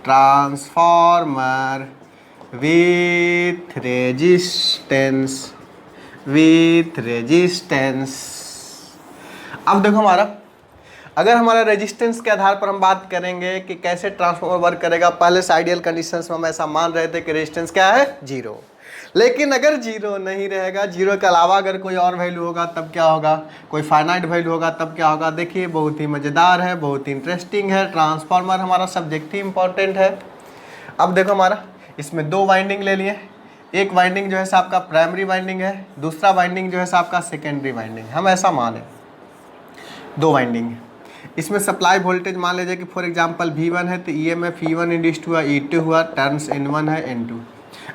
Transformer with resistance. अब देखो हमारा, अगर हमारा रेजिस्टेंस के आधार पर हम बात करेंगे कि कैसे ट्रांसफॉर्मर वर्क करेगा, पहले से आइडियल कंडीशंस में हम ऐसा मान रहे थे कि रेजिस्टेंस क्या है, जीरो। लेकिन अगर जीरो नहीं रहेगा, जीरो के अलावा अगर कोई और वैल्यू होगा तब क्या होगा, कोई फाइनाइट वैल्यू होगा तब क्या होगा। देखिए बहुत ही मज़ेदार है, बहुत ही इंटरेस्टिंग है। ट्रांसफार्मर हमारा सब्जेक्ट ही इंपॉर्टेंट है। अब देखो हमारा इसमें दो वाइंडिंग ले लिए, एक वाइंडिंग जो है आपका प्राइमरी वाइंडिंग है, दूसरा वाइंडिंग जो है आपका सेकेंडरी वाइंडिंग। हम ऐसा माने दो वाइंडिंग है, इसमें सप्लाई वोल्टेज मान लीजिए कि फॉर एग्जांपल V1 है तो EMF E1 इंड्यूस्ड हुआ, E2 हुआ, टर्न्स N1 है, N2।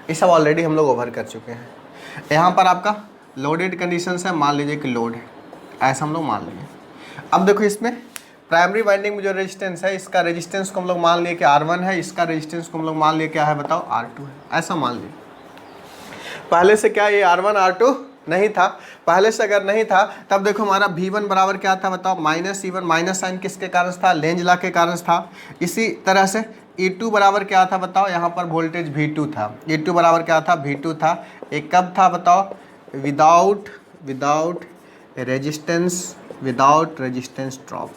ये सब ऑलरेडी हम लोग ओवर कर चुके हैं। यहाँ पर आपका लोडेड कंडीशन है, मान लीजिए कि लोड है, ऐसा हम लोग मान लेंगे। अब देखो इसमें प्राइमरी वाइंडिंग में जो रेजिस्टेंस है, इसका रेजिस्टेंस को हम लोग मान लिए कि R1 है, इसका रेजिस्टेंस को हम लोग मान लिए क्या है बताओ, R2 है, ऐसा मान लिए। पहले से क्या ये R1 R2 नहीं था, पहले से अगर नहीं था तब देखो हमारा V1 बराबर क्या था बताओ, माइनस E1। माइनस साइन किसके कारण था, लेंज लॉ के कारण था। इसी तरह से E2 बराबर क्या था बताओ, यहाँ पर वोल्टेज V2 था। E2 बराबर क्या था, V2 था। एक कब था बताओ, विदाउट रेजिस्टेंस ड्रॉप,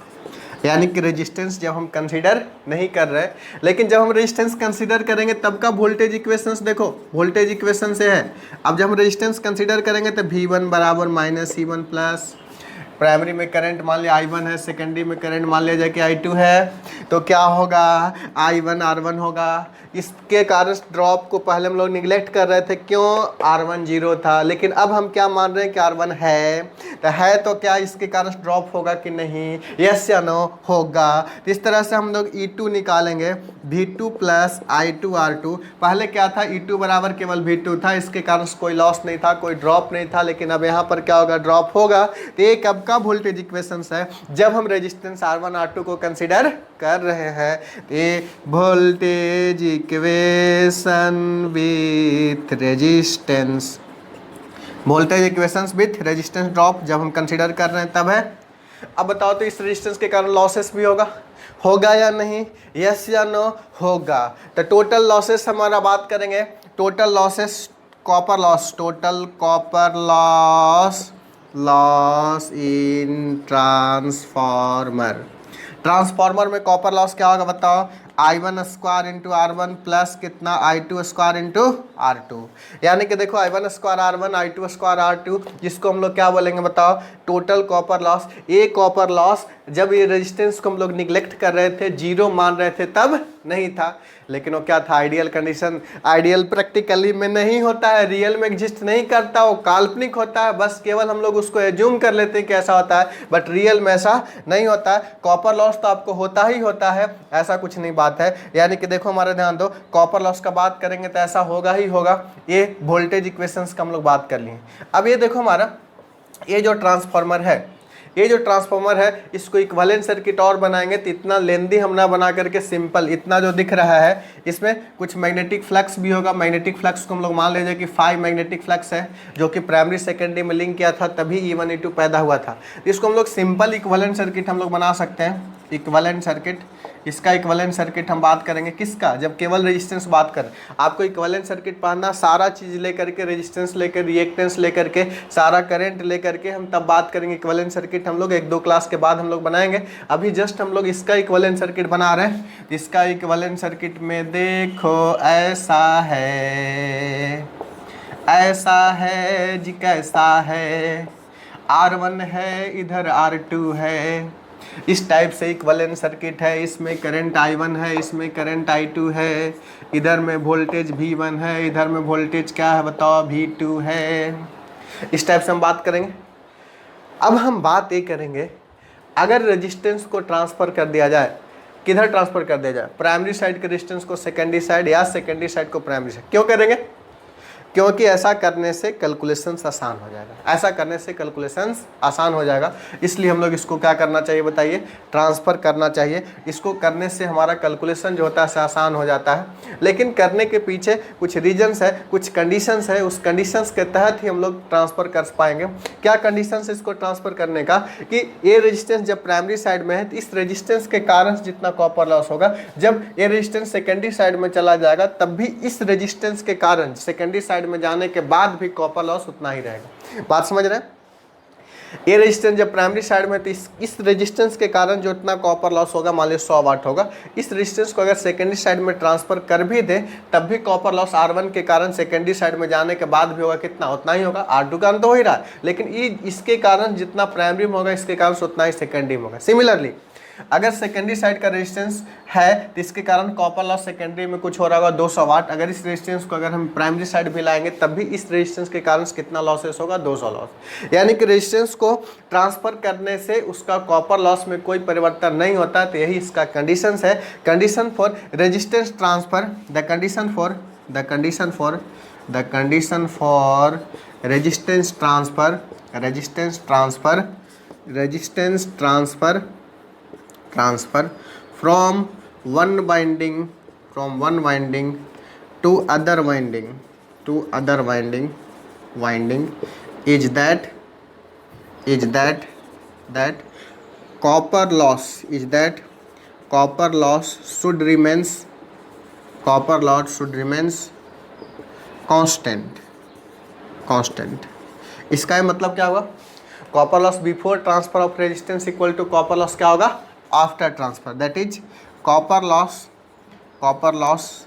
यानी कि रेजिस्टेंस जब हम कंसीडर नहीं कर रहे। लेकिन जब हम रेजिस्टेंस कंसीडर करेंगे तब का वोल्टेज इक्वेशंस देखो, वोल्टेज इक्वेशन से है। अब जब हम रेजिस्टेंस कंसीडर करेंगे तो V1 बराबर माइनस E1 प्लस, प्राइमरी में करंट मान लिया I1 है, सेकेंडरी में करंट मान लिया जाए कि I2 है, तो क्या होगा, I1 R1 होगा। इसके कारण ड्रॉप को पहले हम लोग निगलेक्ट कर रहे थे, क्यों, R1 जीरो था। लेकिन अब हम क्या मान रहे हैं कि R1 है तो क्या इसके कारण ड्रॉप होगा कि नहीं, यस या नो, होगा। तो इस तरह से हम लोग E2 निकालेंगे, V2 प्लस I2 R2। पहले क्या था, E2 बराबर केवल V2 था, इसके कारण कोई लॉस नहीं था, कोई ड्रॉप नहीं था। लेकिन अब यहाँ पर क्या होगा, ड्रॉप होगा। तो ये कब का वोल्टेज इक्वेशंस है, जब हम रेजिस्टेंस R1 R2 को कंसीडर कर रहे हैं। ये voltage equation with resistance, voltage equations with resistance drop जब हम कंसीडर कर रहे हैं तब है। अब बताओ तो इस रेजिस्टेंस के कारण लॉसेस भी होगा या नहीं, यस या नो, होगा। तो टोटल लॉसेस हमारा बात करेंगे, total losses, copper loss, total copper loss in transformer में कॉपर लॉस क्या होगा बताओ, I1 square into R1 plus कितना, I2 स्क्वायर इंटू R2। यानी कि देखो I1 square R1, I2 square R2, जिसको हम लोग क्या बोलेंगे बताओ, टोटल कॉपर लॉस। ये कॉपर लॉस जब ये रेजिस्टेंस को हम लोग निगलेक्ट कर रहे थे, जीरो मान रहे थे, तब नहीं था। लेकिन वो क्या था, आइडियल कंडीशन। आइडियल प्रैक्टिकली में नहीं होता है, रियल में एग्जिस्ट नहीं करता, वो काल्पनिक होता है। बस केवल हम लोग उसको एज्यूम कर लेते हैं कि ऐसा होता है, बट रियल में ऐसा नहीं होता है। कॉपर लॉस तो आपको होता ही होता है, ऐसा कुछ नहीं बात है। यानी कि देखो हमारा ध्यान दो, कॉपर लॉस का बात करेंगे तो ऐसा होगा ही होगा। ये वोल्टेज इक्वेशंस का हम लोग बात कर लिए। अब ये देखो हमारा ये जो ट्रांसफार्मर है, इसको इक्विवेलेंट सर्किट और बनाएंगे तो इतना लेंदी हम ना बना करके सिंपल इतना जो दिख रहा है, इसमें कुछ मैग्नेटिक फ्लक्स भी होगा। मैग्नेटिक फ्लक्स को हम लोग मान लीजिए कि 5 मैग्नेटिक फ्लक्स है, जो कि प्राइमरी सेकेंडरी में लिंक किया था, तभी E1 E2 पैदा हुआ था। इसको हम लोग सिंपल इक्विवेलेंट सर्किट हम लोग बना सकते हैं। इक्विवेलेंट सर्किट, इसका इक्विवेलेंट सर्किट हम बात करेंगे किसका, जब केवल रेजिस्टेंस बात करें। आपको इक्विवेलेंट सर्किट पढ़ना, सारा चीज़ लेकर के, रेजिस्टेंस लेकर, रिएक्टेंस लेकर के, सारा करंट लेकर के हम तब बात करेंगे। इक्विवेलेंट सर्किट हम लोग 1-2 क्लास के बाद हम लोग बनाएंगे। अभी जस्ट हम लोग इसका इक्विवेलेंट सर्किट बना रहे हैं। इसका इक्विवेलेंट सर्किट में देखो ऐसा है जी, कैसा है, R1 है, इधर R2 है, इस टाइप से इक्विवेलेंट सर्किट है। इसमें करंट I1 है, इसमें करंट I2 है, इधर में वोल्टेज V1 है, इधर में वोल्टेज क्या है बताओ, V2 है। इस टाइप से हम बात करेंगे। अब हम बात ये करेंगे, अगर रेजिस्टेंस को ट्रांसफ़र कर दिया जाए, किधर ट्रांसफ़र कर दिया जाए, प्राइमरी साइड के रेजिस्टेंस को सेकेंडरी साइड, या सेकेंडरी साइड को प्राइमरी साइड। क्यों करेंगे, क्योंकि ऐसा करने से कैलकुलेशंस आसान हो जाएगा, ऐसा करने से कैलकुलेशंस आसान हो जाएगा। इसलिए हम लोग इसको क्या करना चाहिए बताइए, ट्रांसफ़र करना चाहिए। इसको करने से हमारा कैलकुलेशन जो होता है आसान हो जाता है, लेकिन करने के पीछे कुछ रीजन्स है, कुछ कंडीशंस है, उस कंडीशंस के तहत ही हम लोग ट्रांसफ़र कर पाएंगे। क्या कंडीशंस है इसको ट्रांसफ़र करने का, कि ये रेजिस्टेंस जब प्राइमरी साइड में है तो इस रेजिस्टेंस के कारण जितना कॉपर लॉस होगा, जब ये रेजिस्टेंस सेकेंडरी साइड में चला जाएगा तब भी इस रेजिस्टेंस के कारण सेकेंडरी साइड में जाने के बाद भी कॉपर लॉस उतना ही रहेगा। बात समझ रहे हैं? ये रेजिस्टेंस जब प्राइमरी साइड में तो इस रेजिस्टेंस के कारण जो इतना कॉपर लॉस होगा, मान लीजिए 100 वाट होगा, इस रेजिस्टेंस को अगर सेकेंडरी साइड में ट्रांसफर कर भी दे तब भी कॉपर लॉस R1 के कारण सेकेंडरी साइड में जाने के बाद भी होगा, कितना, उतना ही होगा। R2 का अंत तो हो ही रहा है, लेकिन इसके कारण जितना प्राइमरी में होगा इसके कारण उतना ही सेकेंडरी में होगा। सिमिलरली अगर सेकेंडरी साइड का रेजिस्टेंस है तो इसके कारण कॉपर लॉस सेकेंडरी में कुछ हो रहा होगा 200 वाट। अगर इस रेजिस्टेंस को अगर हम प्राइमरी साइड भी लाएंगे तब भी इस रेजिस्टेंस के कारण कितना लॉसेस होगा, 200 लॉस। यानी कि रेजिस्टेंस को ट्रांसफर करने से उसका कॉपर लॉस में कोई परिवर्तन नहीं होता। तो यही इसका कंडीशंस है। Condition for resistance transfer, the condition for resistance transfer from one winding to other winding is that copper loss should remains constant। इसका मतलब क्या होगा, copper loss before transfer of resistance equal to copper loss क्या होगा after transfer, that is copper loss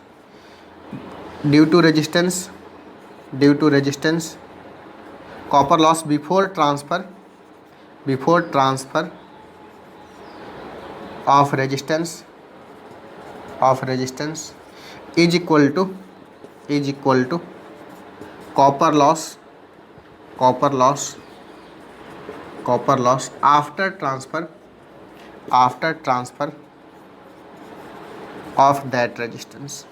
due to resistance copper loss before transfer of resistance is equal to copper loss after transfer of that resistance.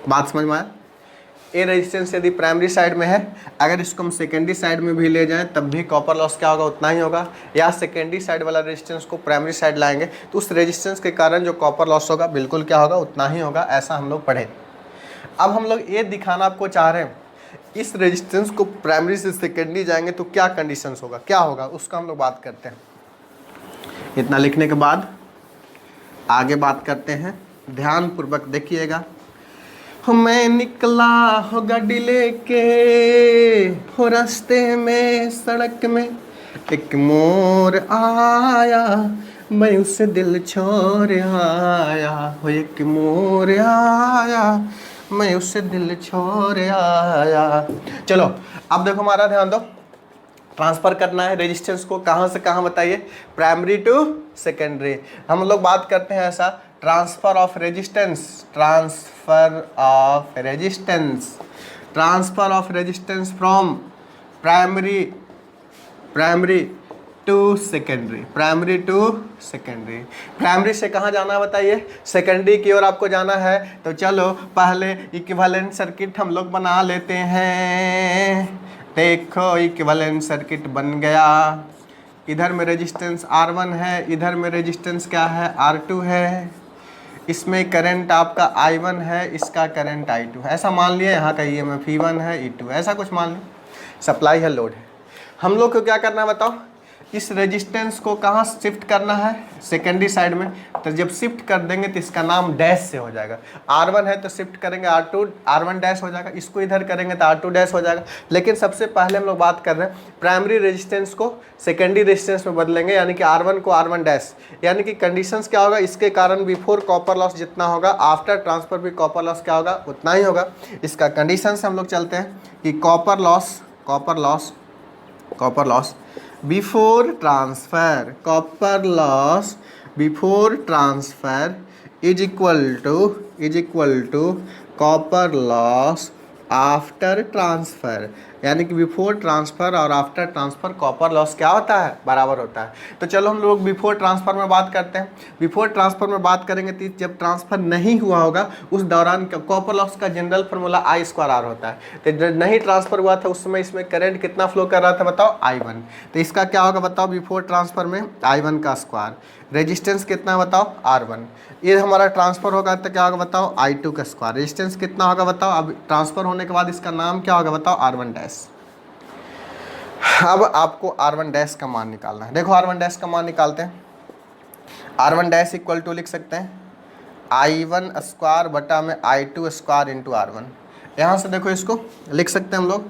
बात समझ में आया? ये resistance यदि primary side में है, अगर इसको हम सेकेंडरी साइड में भी ले जाएं तब भी कॉपर लॉस क्या होगा, उतना ही होगा। या सेकेंडरी साइड वाला रेजिस्टेंस को प्राइमरी साइड लाएंगे तो उस रेजिस्टेंस के कारण जो कॉपर लॉस होगा बिल्कुल क्या होगा, उतना ही होगा। ऐसा हम लोग पढ़े। अब हम लोग ये दिखाना आपको चाह रहे हैं, इस रेजिस्टेंस को प्राइमरी से सेकेंडरी जाएंगे तो क्या कंडीशंस होगा, क्या होगा, उसका हम लोग बात करते हैं। इतना लिखने के बाद आगे बात करते हैं, ध्यान पूर्वक देखिएगा। मैं निकला हो गाड़ी लेके, हो रास्ते में सड़क में एक मोर आया, मैं उससे दिल छोड़ आया, हो एक मोर आया, मैं उससे दिल छोड़ आया। चलो अब देखो, हमारा ध्यान दो, ट्रांसफ़र करना है रेजिस्टेंस को कहाँ से कहाँ बताइए, प्राइमरी टू सेकेंडरी। हम लोग बात करते हैं ऐसा, transfer of resistance from primary to secondary. Primary से कहाँ जाना है बताइए, सेकेंडरी की ओर आपको जाना है। तो चलो पहले इक्विवेलेंट सर्किट हम लोग बना लेते हैं। देखो इक्विवेलेंट सर्किट बन गया। इधर में रेजिस्टेंस R1 है, इधर में रेजिस्टेंस क्या है, R2 है। इसमें करंट आपका I1 है, इसका करंट I2 है। ऐसा मान लिया, यहाँ का EMF E1 है, E2 ऐसा कुछ मान लो, सप्लाई है, लोड है। हम लोग को क्या करना है बताओ, इस रेजिस्टेंस को कहाँ शिफ्ट करना है, सेकेंडरी साइड में। तो जब शिफ्ट कर देंगे तो इसका नाम डैश से हो जाएगा। R1 है तो शिफ्ट करेंगे R1 डैश हो जाएगा, इसको इधर करेंगे तो R2 डैश हो जाएगा। लेकिन सबसे पहले हम लोग बात कर रहे हैं प्राइमरी रेजिस्टेंस को सेकेंडरी रेजिस्टेंस में बदलेंगे, यानी कि R1 को R1 डैश। यानी कि कंडीशंस क्या होगा, इसके कारण बिफोर कॉपर लॉस जितना होगा, आफ्टर ट्रांसफर भी कॉपर लॉस क्या होगा, उतना ही होगा। इसका कंडीशंस हम लोग चलते हैं कि copper loss before transfer is equal to copper loss after transfer. यानी कि बिफोर ट्रांसफ़र और आफ्टर ट्रांसफ़र कॉपर लॉस क्या होता है, बराबर होता है। तो चलो हम लोग बिफोर ट्रांसफ़र में बात करते हैं। बिफोर ट्रांसफ़र में बात करेंगे तो जब ट्रांसफ़र नहीं हुआ होगा उस दौरान कॉपर लॉस का जनरल फार्मूला I²R होता है। तो जब नहीं ट्रांसफ़र हुआ था उस समय इसमें करंट कितना फ्लो कर रहा था बताओ, I1। तो इसका क्या होगा बताओ, बिफोर ट्रांसफ़र में I1 का स्क्वायर, रेजिस्टेंस कितना है बताओ, R1। ये हमारा ट्रांसफ़र होगा तो क्या होगा बताओ, I2 का स्क्वायर, रेजिस्टेंस कितना होगा बताओ। अब ट्रांसफ़र होने के बाद इसका नाम क्या होगा बताओ, R1 डैश। अब आपको R1 डैश का मान निकालना है। देखो R1 डैश का मान निकालते हैं। R1 डैश इक्वल टू लिख सकते हैं I1 स्क्वायर बटा में I2 स्क्वायर इंटू R1। यहाँ से देखो इसको लिख सकते हैं हम लोग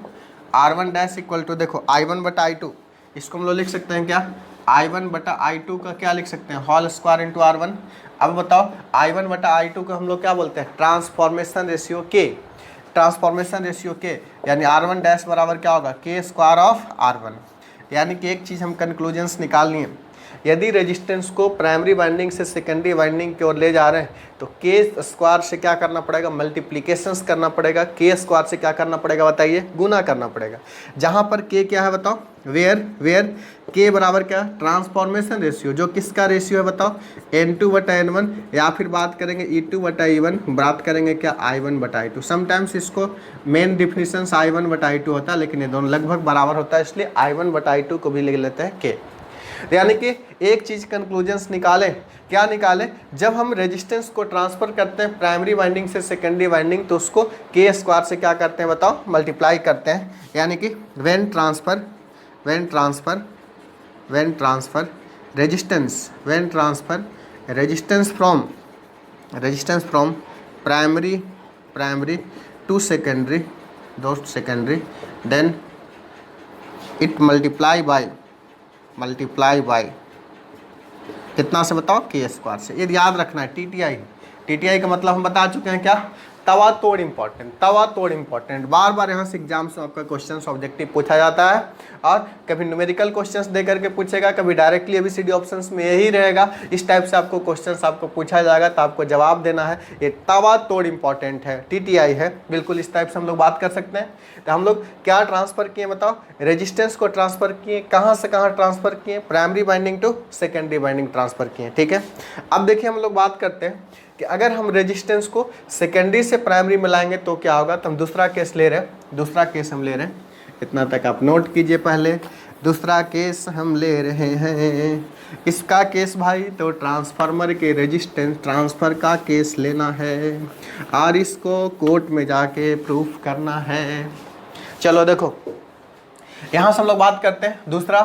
R1 डैश इक्वल टू, देखो I1 बटा I2, इसको हम लोग लिख सकते हैं क्या, I1 बटा I2 का क्या लिख सकते हैं, होल स्क्वायर इंटू R1। अब बताओ I1 बटा I2 को हम लोग क्या बोलते हैं, ट्रांसफॉर्मेशन रेशियो के, ट्रांसफॉर्मेशन रेशियो के, यानी R1 डैश बराबर क्या होगा, के स्क्वायर ऑफ R1। यानी कि एक चीज़ हम कंक्लूजन्स निकालनी है, यदि रेजिस्टेंस को प्राइमरी वाइंडिंग से सेकेंडरी वाइंडिंग की ओर ले जा रहे हैं तो के स्क्वायर से क्या करना पड़ेगा, मल्टीप्लिकेशंस करना पड़ेगा, के स्क्वायर से क्या करना पड़ेगा बताइए, गुना करना पड़ेगा। जहाँ पर के क्या है बताओ, वेयर के बराबर क्या, ट्रांसफॉर्मेशन रेशियो, जो किसका रेशियो है बताओ, N2 बटा N1, या फिर बात करेंगे E2 बटा E1, बात करेंगे क्या I1 बटा I2। समटाइम्स इसको मेन डिफिनीशन I1 बटा I2 होता है, लेकिन ये दोनों लगभग बराबर होता है, इसलिए I1 बटा I2 को भी ले लेते हैं के। यानी कि एक चीज़ कंक्लूजन्स निकालें, क्या निकालें, जब हम रेजिस्टेंस को ट्रांसफ़र करते हैं प्राइमरी वाइंडिंग से सेकेंडरी वाइंडिंग तो उसको के स्क्वायर से क्या करते हैं बताओ, मल्टीप्लाई करते हैं। यानी कि when transfer resistance from primary to secondary then it multiply by कितना से बताओ, के स्क्वायर से। ये याद रखना है, टीटीआई का मतलब हम बता चुके हैं क्या, तवा तोड़ इंपॉर्टेंट। बार बार यहाँ से एग्जाम्स में आपका क्वेश्चन ऑब्जेक्टिव पूछा जाता है, और कभी न्यूमेरिकल क्वेश्चंस दे करके पूछेगा, कभी डायरेक्टली ABCD ऑप्शंस में यही रहेगा। इस टाइप से आपको क्वेश्चंस आपको पूछा जाएगा तो आपको जवाब देना है। ये तवा तोड़ इंपॉर्टेंट है, टीटीआई है, बिल्कुल इस टाइप से हम लोग बात कर सकते हैं। तो हम लोग क्या ट्रांसफ़र किए बताओ, रेजिस्टेंस को ट्रांसफ़र किए, कहाँ से कहाँ ट्रांसफ़र किए, primary winding to secondary winding transfer किए, ठीक है। अब देखिए हम लोग बात करते हैं कि अगर हम रेजिस्टेंस को सेकेंडरी से प्राइमरी में लाएंगे तो क्या होगा। तो हम दूसरा केस ले रहे हैं, इतना तक आप नोट कीजिए। पहले दूसरा केस हम ले रहे हैं, इसका केस भाई तो ट्रांसफार्मर के रेजिस्टेंस ट्रांसफ़र का केस लेना है और इसको कोर्ट में जाके प्रूफ करना है। चलो देखो यहाँ से हम लोग बात करते हैं दूसरा,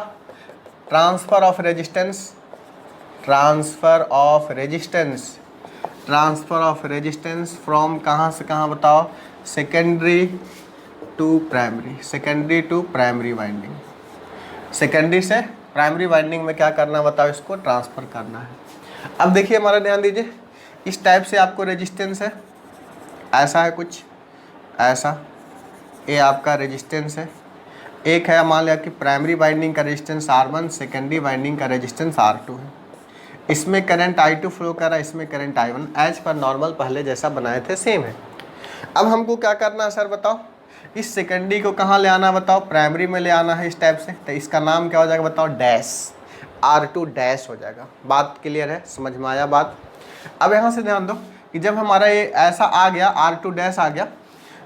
ट्रांसफ़र ऑफ रेजिस्टेंस फ्रॉम कहाँ से कहाँ बताओ, secondary to primary winding. Secondary से प्राइमरी वाइंडिंग में क्या करना बताओ, इसको ट्रांसफ़र करना है। अब देखिए हमारा ध्यान दीजिए, इस टाइप से आपको रेजिस्टेंस है, ऐसा है कुछ ऐसा, ये आपका रेजिस्टेंस है। एक है मान लिया कि प्राइमरी वाइंडिंग का रेजिस्टेंस R1, सेकेंडरी वाइंडिंग का रेजिस्टेंस R2 है। इसमें करंट I2 फ्लो कर रहा है, इसमें current I1, as per normal पहले जैसा बनाए थे सेम है। अब हमको क्या करना है सर बताओ, इस सेकेंडरी को कहाँ ले आना बताओ, प्राइमरी में ले आना है इस टाइप से। तो इसका नाम क्या हो जाएगा बताओ, डैश, R2 डैश हो जाएगा। बात क्लियर है, समझ में आया बात। अब यहाँ से ध्यान दो कि जब हमारा ये ऐसा आ गया, R2 डैश आ गया,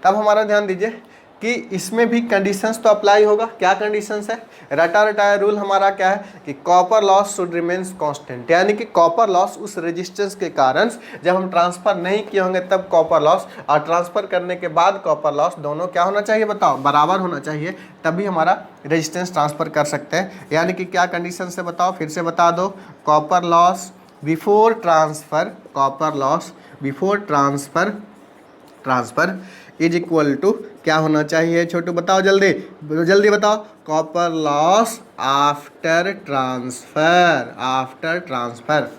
तब हमारा ध्यान दीजिए कि इसमें भी कंडीशंस तो अप्लाई होगा। क्या कंडीशंस है, रटा रूल हमारा क्या है कि copper loss should remains constant, यानी कि कॉपर लॉस उस रेजिस्टेंस के कारण जब हम ट्रांसफ़र नहीं किए होंगे तब कॉपर लॉस, और ट्रांसफ़र करने के बाद कॉपर लॉस, दोनों क्या होना चाहिए बताओ, बराबर होना चाहिए, तभी हमारा रेजिस्टेंस ट्रांसफ़र कर सकते हैं। यानी कि क्या कंडीशन से बताओ, फिर से बता दो, copper loss before transfer is equal to क्या होना चाहिए छोटू, बताओ जल्दी बताओ, कॉपर लॉस आफ्टर ट्रांसफ़र।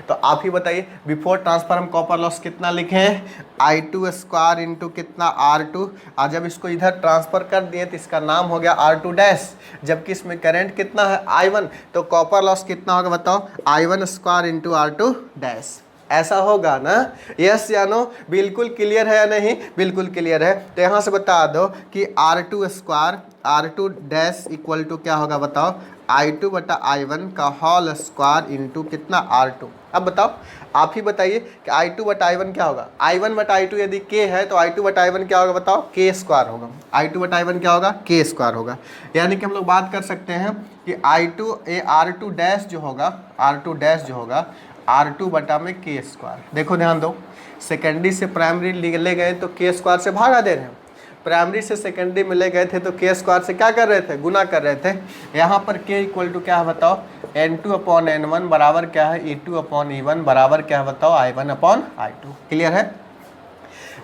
तो आप ही बताइए, बिफोर ट्रांसफ़र हम कॉपर लॉस कितना लिखें, I2 स्क्वायर इंटू कितना R2, और जब इसको इधर ट्रांसफ़र कर दिए तो इसका नाम हो गया R2 डैश, जबकि इसमें करंट कितना है I1, तो कॉपर लॉस कितना होगा बताओ, I1 square into R2 dash. ऐसा होगा ना? यस या नो? बिल्कुल क्लियर है या नहीं? बिल्कुल क्लियर है। तो यहाँ से बता दो कि R2 square R2 dash equal to क्या होगा बताओ? I2 बटा I1 का होल स्क्वायर इंटू कितना R2। अब बताओ, आप ही बताइए कि I2 बटा I1 क्या होगा? I1 बटा I2 यदि K है तो I2 बटा I1 क्या होगा बताओ? K स्क्वायर होगा। I2 बटा I1 क्या होगा? K स्क्वायर होगा। यानी कि हम लोग बात कर सकते हैं कि R2 डैश जो होगा, R2 डैश जो होगा R2 बटा में K स्क्वायर। देखो ध्यान दो, सेकेंडरी से प्राइमरी ले गए तो K स्क्वायर से भागा दे रहे हैं, प्राइमरी से सेकेंडरी में ले गए थे तो K स्क्वायर से क्या कर रहे थे? गुना कर रहे थे। यहाँ पर K इक्वल टू क्या है बताओ? N2 अपॉन N1 बराबर क्या है? E2 अपॉन E1 बराबर क्या है बताओ? I1 upon I2। क्लियर है?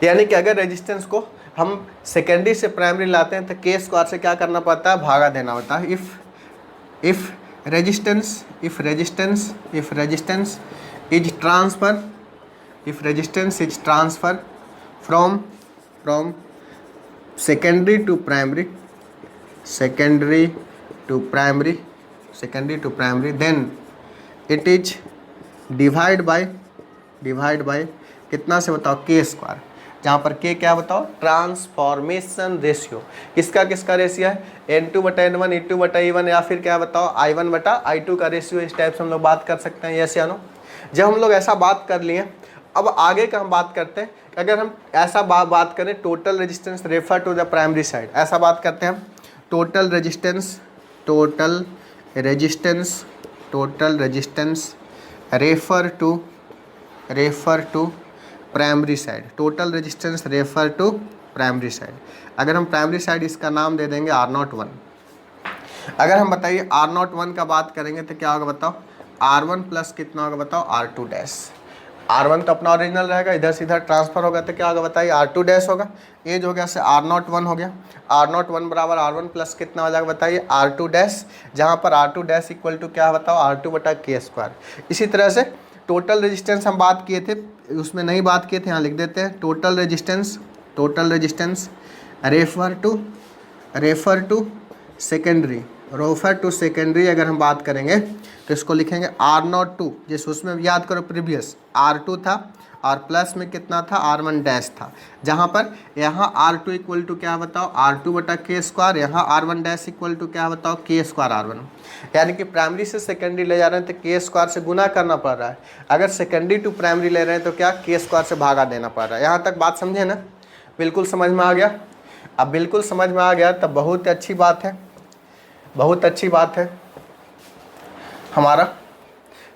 यानी कि अगर रेजिस्टेंस को हम सेकेंडरी से प्राइमरी लाते हैं तो K स्क्वायर से क्या करना पड़ता है? भागा देना होता है। If resistance is transfer from secondary to primary then it is divide by कितना से बताओ? K स्क्वायर, जहाँ पर K क्या बताओ? Transformation ratio. किसका रेशियो है? N2 बटा N1 E2 बटा E1 या फिर क्या बताओ? I1 बटा I2 का रेशियो। इस टाइप से हम लोग बात कर सकते हैं, यस या नो? जब हम लोग ऐसा बात कर लिए, अब आगे का हम बात करते हैं। अगर हम ऐसा बात करें, total resistance refer to the primary side, ऐसा बात करते हैं हम। Total resistance refer to primary side. Total resistance refer to primary side. अगर हम प्राइमरी साइड इसका नाम दे देंगे R01। अगर हम बताइए R01 का बात करेंगे तो क्या होगा बताओ? R1 प्लस कितना होगा बताओ? R2 dash. R1 तो अपना ओरिजिनल रहेगा, इधर से इधर ट्रांसफर होगा तो क्या होगा बताइए? R2 डैश होगा। ये जो हो गया से R01 हो गया। R01 बराबर R1 प्लस कितना हो जाएगा बताइए? R2 डैश, जहाँ पर R2 डैश इक्वल टू क्या बताओ? R2 बटा K स्क्वायर। इसी तरह से टोटल रेजिस्टेंस हम बात किए थे, उसमें नहीं बात किए थे, यहाँ लिख देते हैं। Total resistance refer to secondary अगर हम बात करेंगे तो इसको लिखेंगे R02। जैसे उसमें याद करो प्रीवियस R2 था और प्लस में कितना था? R1 डैश था, जहाँ पर यहाँ R2 इक्वल टू क्या बताओ? R2 बटा K स्क्वायर, यहाँ R1 डैश इक्वल टू क्या बताओ? K square R1। यानी कि प्राइमरी से सेकेंडरी ले जा रहे हैं तो K स्क्वायर से गुना करना पड़ रहा है। अगर सेकेंडरी टू प्राइमरी ले रहे हैं तो क्या? K स्क्वायर से भागा देना पड़ रहा है। यहाँ तक बात समझे ना? बिल्कुल समझ में आ गया? अब बिल्कुल समझ में आ गया तब बहुत अच्छी बात है, बहुत अच्छी बात है। हमारा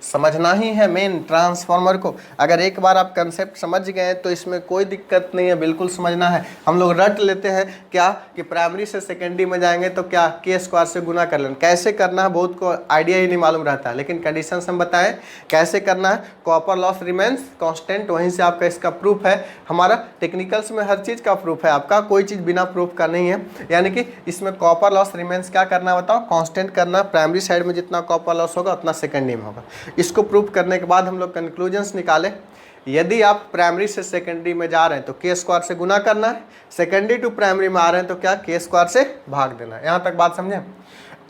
समझना ही है मेन ट्रांसफार्मर को। अगर एक बार आप कंसेप्ट समझ गए तो इसमें कोई दिक्कत नहीं है, बिल्कुल समझना है। हम लोग रट लेते हैं क्या कि प्राइमरी से सेकेंडरी में जाएंगे तो क्या? K स्क्वायर से गुना कर लेना। कैसे करना है बहुत को आइडिया ही नहीं मालूम रहता है, लेकिन कंडीशंस हम बताएं कैसे करना है। कॉपर लॉस रिमेन्स कांस्टेंट, वहीं से आपका इसका प्रूफ है। हमारा टेक्निकल्स में हर चीज़ का प्रूफ है, आपका कोई चीज़ बिना प्रूफ का नहीं है। यानी कि इसमें कॉपर लॉस रिमेन्स क्या करना बताओ? कांस्टेंट करना। प्राइमरी साइड में जितना कॉपर लॉस होगा उतना सेकेंडरी में होगा। इसको प्रूफ करने के बाद हम लोग कंक्लूजन्स निकाले। यदि आप प्राइमरी से सेकेंडरी में जा रहे हैं तो K स्क्वायर से गुना करना है, सेकेंडरी टू प्राइमरी में आ रहे हैं तो क्या? K स्क्वायर से भाग देना है। यहाँ तक बात समझे?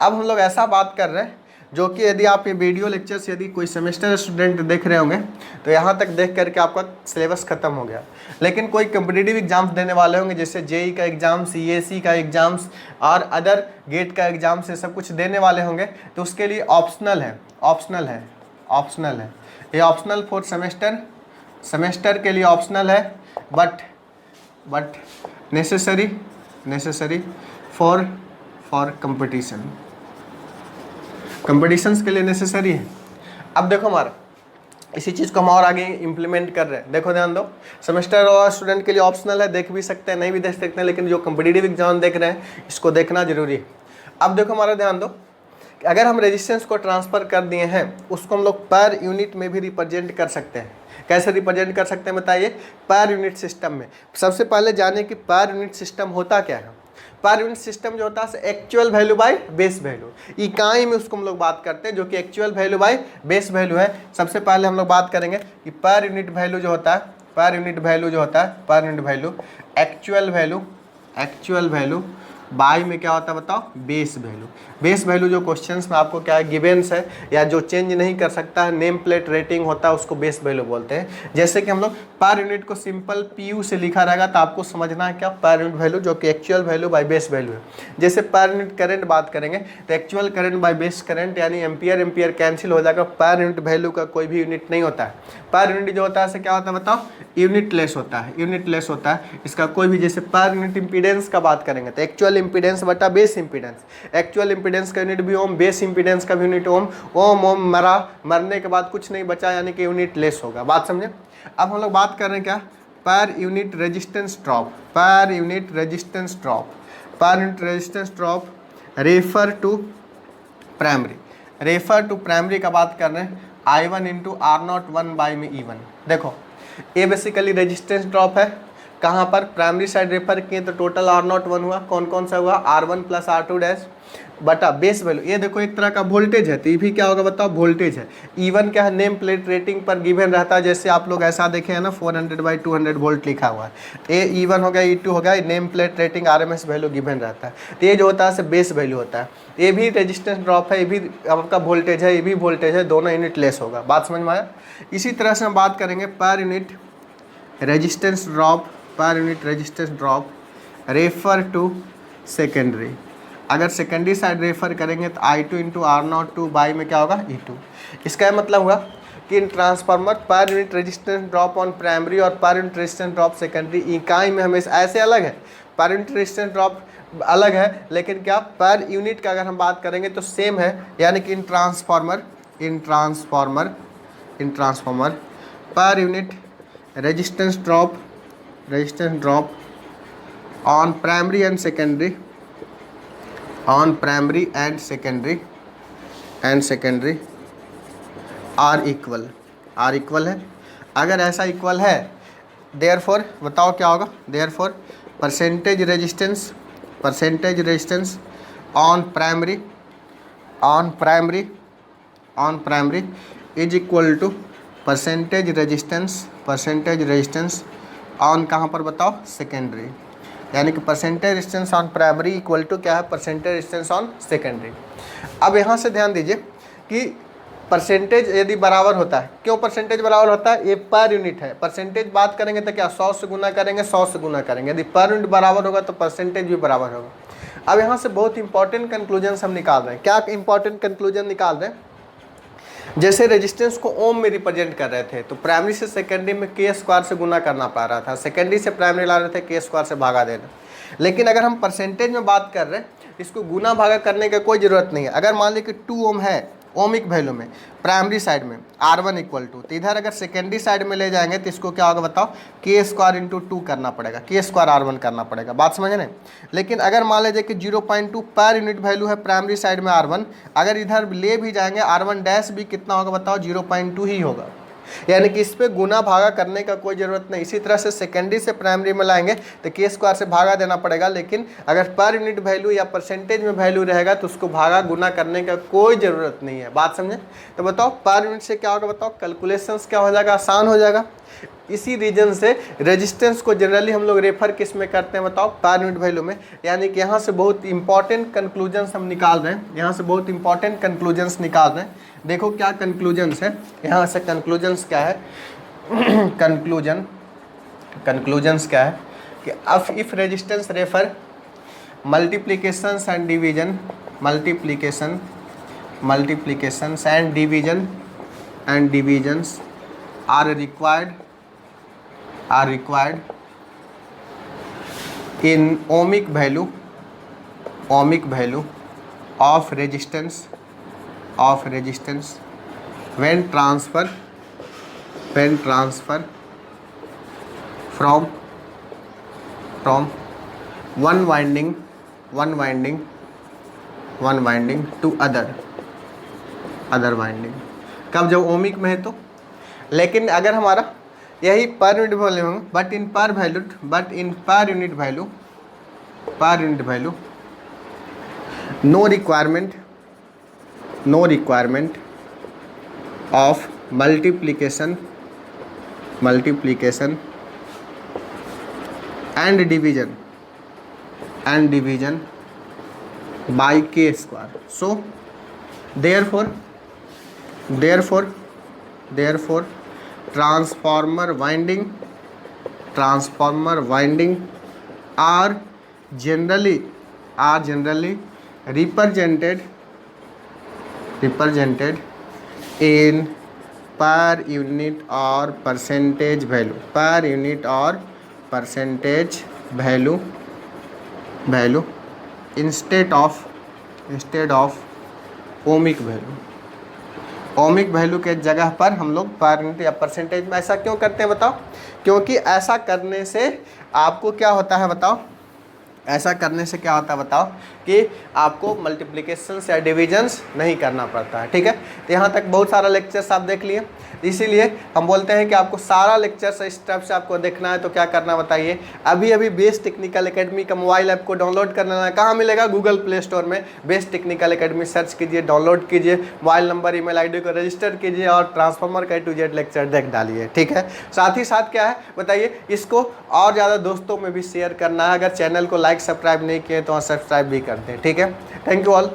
अब हम लोग ऐसा बात कर रहे हैं जो कि यदि आप ये वीडियो लेक्चर्स यदि कोई सेमेस्टर स्टूडेंट देख रहे होंगे तो यहाँ तक देख करके आपका सिलेबस खत्म हो गया। लेकिन कोई कम्पिटिटिव एग्जाम्स देने वाले होंगे, जैसे JEE का एग्जाम, CAC का एग्जाम्स और अदर गेट का एग्जाम से सब कुछ देने वाले होंगे, तो उसके लिए ऑप्शनल है। ये ऑप्शनल फॉर सेमेस्टर के लिए ऑप्शनल है, बट नेसेसरी फॉर कंपटीशंस के लिए नेसेसरी है। अब देखो हमारा इसी चीज़ को हम और आगे इम्प्लीमेंट कर रहे हैं। देखो ध्यान दो, सेमेस्टर और स्टूडेंट के लिए ऑप्शनल है, देख भी सकते हैं नहीं भी देख सकते हैं, लेकिन जो कम्पिटिटिव एग्जाम देख रहे हैं इसको देखना जरूरी है। अब देखो हमारा ध्यान दो, अगर हम रेजिस्टेंस को ट्रांसफ़र कर दिए हैं उसको हम लोग पर यूनिट में भी रिप्रेजेंट कर सकते हैं। कैसे रिप्रेजेंट कर सकते हैं बताइए? पर यूनिट सिस्टम में। सबसे पहले जाने कि पर यूनिट सिस्टम होता क्या है। पर यूनिट सिस्टम जो होता है actual value by base value, इकाई में उसको हम लोग बात करते हैं, जो कि actual value by base value है। सबसे पहले हम लोग बात करेंगे कि पर यूनिट वैल्यू जो होता है, एक्चुअल वैल्यू बाई में क्या होता है बताओ, बेस वैल्यू। बेस वैल्यू जो क्वेश्चंस में आपको क्या है गिवेंस है या जो चेंज नहीं कर सकता है, नेम प्लेट रेटिंग होता है, उसको बेस वैल्यू बोलते हैं। जैसे कि हम लोग पर यूनिट को सिंपल पीयू से लिखा रहेगा तो आपको समझना है क्या, पर यूनिट वैल्यू जो कि actual value by base value है। जैसे पर यूनिट करंट बात करेंगे तो actual current by base current यानी एम्पियर एम्पियर कैंसिल हो जाएगा, पर यूनिट वैल्यू का कोई भी यूनिट नहीं होता है। पर यूनिट जो होता है क्या होता है बताओ, यूनिट लेस होता है, यूनिट लेस होता है इसका कोई भी। जैसे पर यूनिट इंपीडेंस का बात करेंगे तो एक्चुअल इंपीडेंस बटा बेस इंपीडेंस, एक्चुअल इंपीडेंस का यूनिट भी ओम, बेस इंपीडेंस का भी यूनिट ओम। ओम ओम मरा, मरने के बाद कुछ नहीं बचा यानी कि यूनिट लेस होगा। बात समझे। अब हम लोग बात कर रहे हैं क्या, per unit resistance drop, per unit resistance drop, per unit resistance drop refer to primary, refer to primary का बात कर रहे हैं I1 इंटू R01 बाई में E1। देखो ये बेसिकली रेजिस्टेंस ड्रॉप है, कहाँ पर, प्राइमरी साइड रेफर किए तो टोटल R01 हुआ, कौन कौन सा हुआ, R1 प्लस R2 डैश बटा बेस वैल्यू। ये देखो एक तरह का वोल्टेज है तो ये भी क्या होगा बताओ, वोल्टेज है। E1 क्या है, नेम प्लेट रेटिंग पर गिवन रहता है, जैसे आप लोग ऐसा देखे हैं ना 400/200 वोल्ट लिखा हुआ है। ये E1 हो गया, E2 हो गया, name plate rating RMS value given रहता है। तो ये जो होता है बेस वैल्यू होता है। ये भी रेजिस्टेंस ड्रॉप है, ये भी आपका वोल्टेज है, ये भी वोल्टेज है, दोनों यूनिट लेस होगा। बात समझ में आया। इसी तरह से हम बात करेंगे per unit resistance drop, per unit resistance drop refer to secondary. अगर सेकेंडरी साइड रेफर करेंगे तो I2 इंटू R02 बाई में क्या होगा, E2। इसका मतलब हुआ कि in transformer per unit resistance drop on primary और पर यूनिट रेजिस्टेंस ड्रॉप सेकेंडरी इकाई में हमेशा ऐसे अलग है, पर यूनिट रेजिस्टेंस ड्रॉप अलग है, लेकिन क्या पर यूनिट का अगर हम बात करेंगे तो सेम है। यानी कि in transformer per unit resistance drop on primary and secondary, on primary and secondary are equal है। अगर ऐसा इक्वल है देयरफॉर बताओ क्या होगा, therefore percentage resistance on primary is equal to percentage resistance on कहाँ पर बताओ, सेकेंडरी। यानी कि percentage resistance on primary equal to क्या है, परसेंटेज रेजिस्टेंस ऑन सेकेंडरी। अब यहाँ से ध्यान दीजिए कि परसेंटेज यदि बराबर होता है, क्यों परसेंटेज बराबर होता है, ये पर यूनिट है। परसेंटेज बात करेंगे तो क्या 100 से गुना करेंगे, 100 से गुना करेंगे। यदि पर यूनिट बराबर होगा तो परसेंटेज भी बराबर होगा। अब यहाँ से बहुत इंपॉर्टेंट कंक्लूजन हम निकाल रहे हैं। क्या इंपॉर्टेंट कंक्लूजन निकाल रहे हैं, जैसे रेजिस्टेंस को ओम में रिप्रेजेंट कर रहे थे तो प्राइमरी से सेकेंडरी में के स्क्वायर से गुना करना पड़ रहा था, सेकेंडरी से प्राइमरी ला रहे थे के स्क्वायर से भागा देना। लेकिन अगर हम परसेंटेज में बात कर रहे हैं, इसको गुना भागा करने की कोई ज़रूरत नहीं है। अगर मान लीजिए कि 2 ओम है ओमिक वैल्यू में प्राइमरी साइड में R1 इक्वल टू, तो इधर अगर सेकेंडरी साइड में ले जाएंगे तो इसको क्या होगा बताओ, के स्क्वायर इंटू 2 करना पड़ेगा, के स्क्वायर R1 करना पड़ेगा। बात समझ रहे। लेकिन अगर मान लीजिए कि 0.2 पर यूनिट वैल्यू है प्राइमरी साइड में R1, अगर इधर ले भी जाएंगे R1 डैश भी कितना होगा बताओ, 0.2 ही होगा। यानी कि इस पे गुना भागा करने का कोई ज़रूरत नहीं। इसी तरह से सेकेंडरी से प्राइमरी में लाएंगे तो के स्क्वायर से भागा देना पड़ेगा, लेकिन अगर पर यूनिट वैल्यू या परसेंटेज में वैल्यू रहेगा तो उसको भागा गुना करने का कोई ज़रूरत नहीं है। बात समझे। तो बताओ पर यूनिट से क्या होगा बताओ, कैलकुलेशंस क्या हो जाएगा, आसान हो जाएगा। इसी रीजन से रेजिस्टेंस को जनरली हम लोग रेफर किस में करते हैं बताओ, पर यूनिट वैल्यू में। यानी कि यहाँ से बहुत इंपॉर्टेंट कंक्लूजन्स हम निकाल रहे हैं, यहाँ से बहुत इंपॉर्टेंट कंक्लूजन्स निकाल रहे हैं। देखो क्या कंक्लूजन्स है, यहाँ से कंक्लूजन्स क्या है कंक्लूजन्स क्या है कि if resistance refer multiplications and division and divisions are required in ohmic value of resistance when transfer from one winding to other winding। कब, जब ओमिक में है तो। लेकिन अगर हमारा यही पर यूनिट वैल्यू होंगे, but in per unit value no requirement of multiplication and division by K square. So therefore transformer winding are generally represented in per unit or percentage value instead of ohmic value के जगह पर हम लोग per unit या percentage में ऐसा क्यों करते हैं बताओ? क्योंकि ऐसा करने से आपको क्या होता है बताओ? ऐसा करने से क्या होता है बताओ कि आपको मल्टीप्लिकेशंस या डिविजन्स नहीं करना पड़ता है। ठीक है, तो यहाँ तक बहुत सारा लेक्चर्स आप देख लिए, इसीलिए हम बोलते हैं कि आपको सारा लेक्चर्स इस टाइप से आपको देखना है तो क्या करना बताइए? अभी बेस्ट टेक्निकल एकेडमी का मोबाइल ऐप को डाउनलोड करना है। कहाँ मिलेगा? गूगल प्ले स्टोर में बेस्ट टेक्निकल एकेडमी सर्च कीजिए, डाउनलोड कीजिए, मोबाइल नंबर ईमेल आईडी को रजिस्टर कीजिए और ट्रांसफार्मर का A to Z लेक्चर देख डालिए। ठीक है, साथ ही साथ क्या है बताइए, इसको और ज़्यादा दोस्तों में भी शेयर करना है। अगर चैनल को लाइक सब्सक्राइब नहीं किए तो सब्सक्राइब भी कर दें। ठीक है, थैंक यू ऑल।